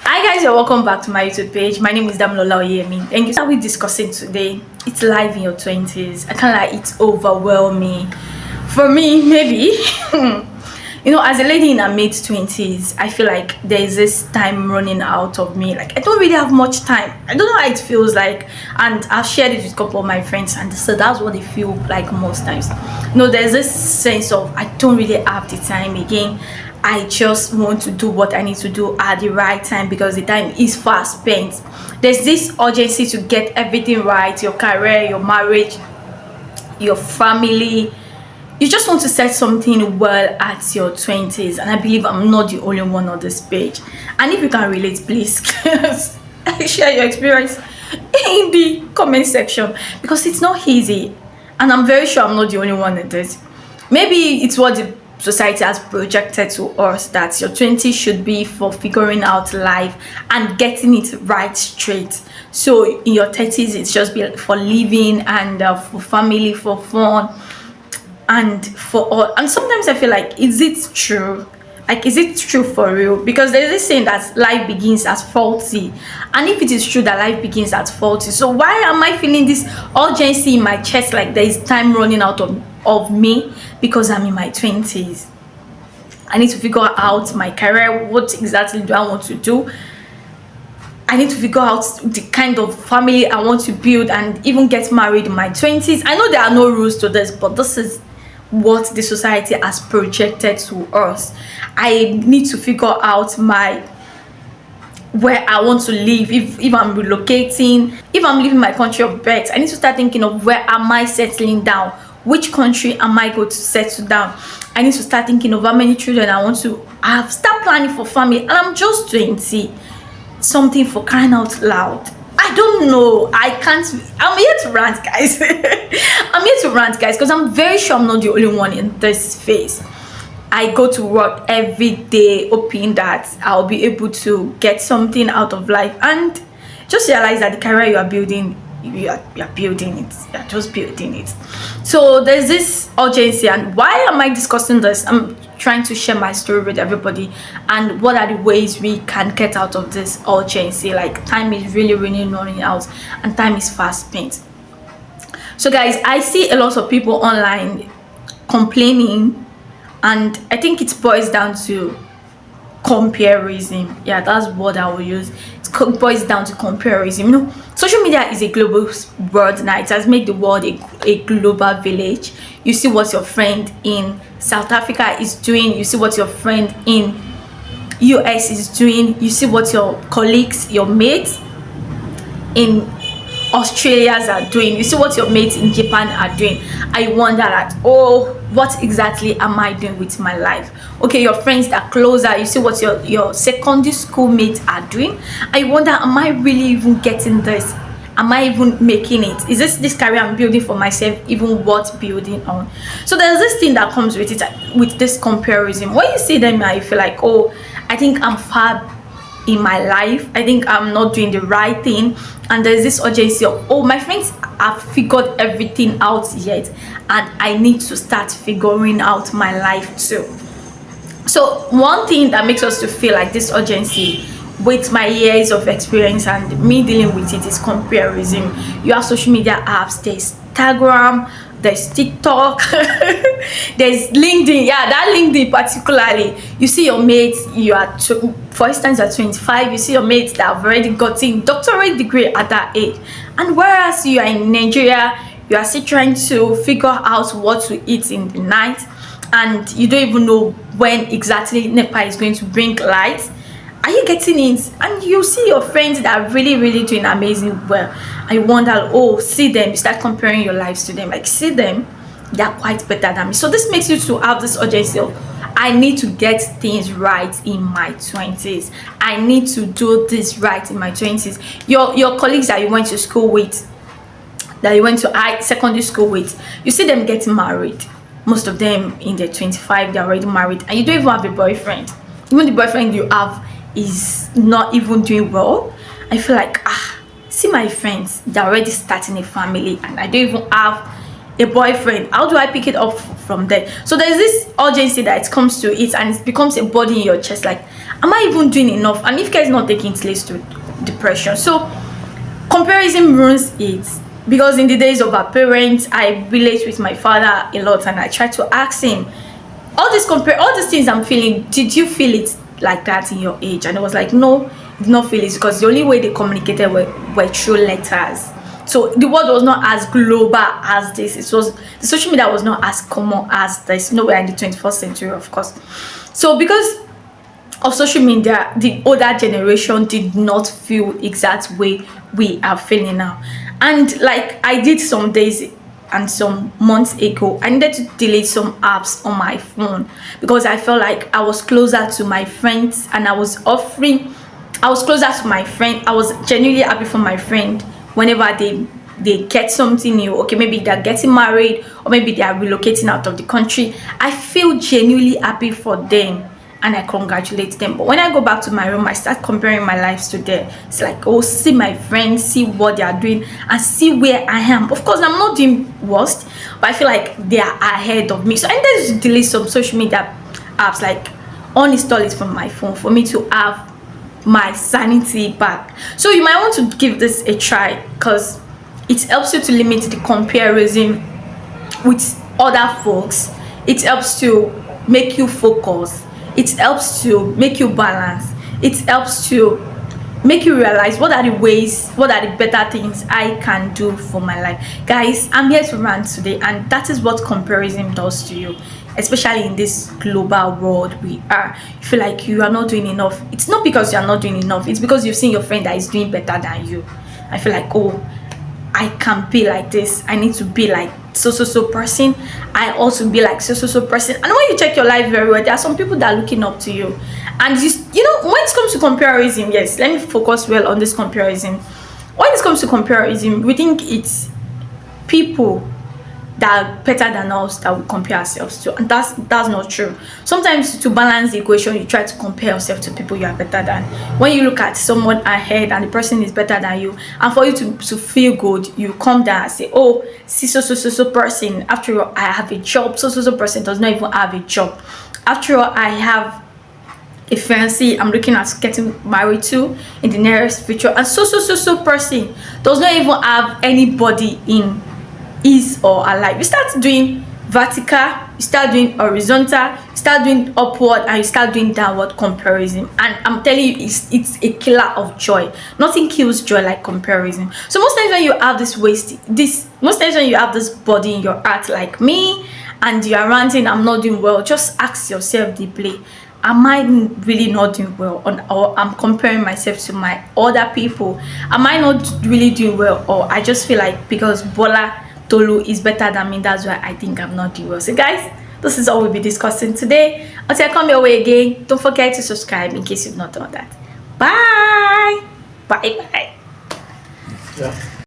Hi guys, you're welcome back to my YouTube page. My name is Damlola Oyemi. Thank you. What are we discussing today? It's life in your 20s. I can't lie, it's overwhelming. For me, maybe as a lady in her mid-20s, I feel like there's this time running out of me. Like I don't really have much time. I don't know how it feels like, and I've shared it with a couple of my friends, and so that's what they feel like most times. There's this sense of I don't really have the time again. I just want to do what I need to do at the right time because the time is fast spent. There's this urgency to get everything right, your career, your marriage, your family. You just want to set something well at your 20s, and I believe I'm not the only one on this page. And if you can relate, please share your experience in the comment section because it's not easy, and I'm very sure I'm not the only one in this. Maybe it's what the society has projected to us, that your 20s should be for figuring out life and getting it right straight. So in your 30s it's just be for living and for family, for fun, and for all. And sometimes I feel like, is it true? Like, is it true for real? Because there's this saying that life begins as faulty, and if it is true that life begins as faulty, so why am I feeling this urgency in my chest, like there is time running out of me because I'm in my 20s? I need to figure out my career. What exactly do I want to do? I need to figure out the kind of family I want to build and even get married in my 20s. I know there are no rules to this, but this is what the society has projected to us. I need to figure out where I want to live. If I'm relocating, if I'm leaving my country of birth, I need to start thinking of where am I settling down, which country am I going to settle down. I need to start thinking of how many children I want to have, start planning for family, and I'm just 20 something, for crying out loud. I don't know. I'm here to rant, guys. I'm here to rant, guys, because I'm very sure I'm not the only one in this phase. I go to work every day hoping that I'll be able to get something out of life, and just realize that the career you are building, you're building it. You're just building it. So there's this urgency. And why am I discussing this? I'm trying to share my story with everybody, and what are the ways we can get out of this urgency. Like, time is really running out, and time is fast spent. So guys, I see a lot of people online complaining, and I think it boils down to comparison. Yeah, that's what I will use. It boils down to comparison. Social media is a global world now. It has made the world a global village. You see what your friend in South Africa is doing, you see what your friend in US is doing, you see what your colleagues, your mates in Australia's are doing, you see what your mates in Japan are doing. I wonder that, what exactly am I doing with my life? Okay, your friends that are closer, you see what your secondary school mates are doing. I wonder, am I really even getting this? Am I even making it? Is this career I'm building for myself even worth building on? So there's this thing that comes with it, with this comparison. When you see them, I feel like, I think I'm far in my life, I think I'm not doing the right thing, and there's this urgency of, my friends have figured everything out yet, and I need to start figuring out my life too. So one thing that makes us to feel like this urgency, with my years of experience and me dealing with it, is comparison. You have social media apps, there's Instagram, there's TikTok, there's LinkedIn. Yeah, that LinkedIn particularly, you see your mates, for instance, at 25, you see your mates that have already gotten doctorate degree at that age, and whereas you are in Nigeria, you are still trying to figure out what to eat in the night, and you don't even know when exactly NEPA is going to bring light. Are you getting it? And you see your friends that are really doing amazing well. I wonder, see them, you start comparing your lives to them. Like, see them, they're quite better than me. So this makes you to have this urgency of, I need to get things right in my 20s. I need to do this right in my 20s. Your colleagues that you went to school with, that you went to secondary school with, you see them getting married. Most of them in their 25, they're already married, and you don't even have a boyfriend. Even the boyfriend you have is not even doing well. I feel like, see my friends, they're already starting a family, and I don't even have a boyfriend, how do I pick it up from there? So there's this urgency that it comes to it, and it becomes a body in your chest, like, am I even doing enough? And if guys not taking it, leads to depression. So comparison ruins it, because in the days of our parents, I relate with my father a lot, and I try to ask him, all these things I'm feeling, did you feel it like that in your age? And I was like, no, I did not feel it, because the only way they communicated were through letters. So the world was not as global as this. It was, the social media was not as common as this. Nowhere in the 21st century, of course. So because of social media, the older generation did not feel exact way we are feeling now. And like I did some days and some months ago, I needed to delete some apps on my phone, because I felt like I was closer to my friends, and I was closer to my friend. I was genuinely happy for my friend whenever they get something new. Okay, maybe they're getting married, or maybe they are relocating out of the country. I feel genuinely happy for them, and I congratulate them. But when I go back to my room, I start comparing my lives to theirs. It's like, oh, see my friends, see what they are doing, and see where I am. Of course, I'm not doing worst, but I feel like they are ahead of me. So I need to delete some social media apps, like uninstall it from my phone, for me to have my sanity back. So you might want to give this a try, because it helps you to limit the comparison with other folks. It helps to make you focus. It helps to make you balance. It helps to make you realize what are the ways, what are the better things I can do for my life. Guys, I'm here to rant today, and that is what comparison does to you, especially in this global world we are. You feel like you are not doing enough. It's not because you are not doing enough, it's because you've seen your friend that is doing better than you. I feel like, oh, I can be like this, I need to be like so person, I also be like so person. And when you check your life very well, there are some people that are looking up to you. And you know, when it comes to comparison, yes, let me focus well on this comparison. When it comes to comparison, we think it's people that are better than us that we compare ourselves to, and that's not true. Sometimes to balance the equation, you try to compare yourself to people you are better than. When you look at someone ahead and the person is better than you, and for you to feel good, you come down and say, oh, see so person, after all I have a job, so person does not even have a job. After all, I have a fiancé I'm looking at getting married to in the nearest future, and so person does not even have anybody in his or her life. You start doing vertical, you start doing horizontal, you start doing upward, and you start doing downward comparison. And I'm telling you, it's a killer of joy. Nothing kills joy like comparison. So most times when you have most times when you have this body in your heart like me, and you are ranting, I'm not doing well, just ask yourself deeply, am I really not doing well, or I'm comparing myself to my other people? Am I not really doing well, or I just feel like because Bola Tolu is better than me, that's why I think I'm not doing well? So guys, this is all we'll be discussing today. Until I come your way again, don't forget to subscribe in case you've not done that. Bye. Yeah.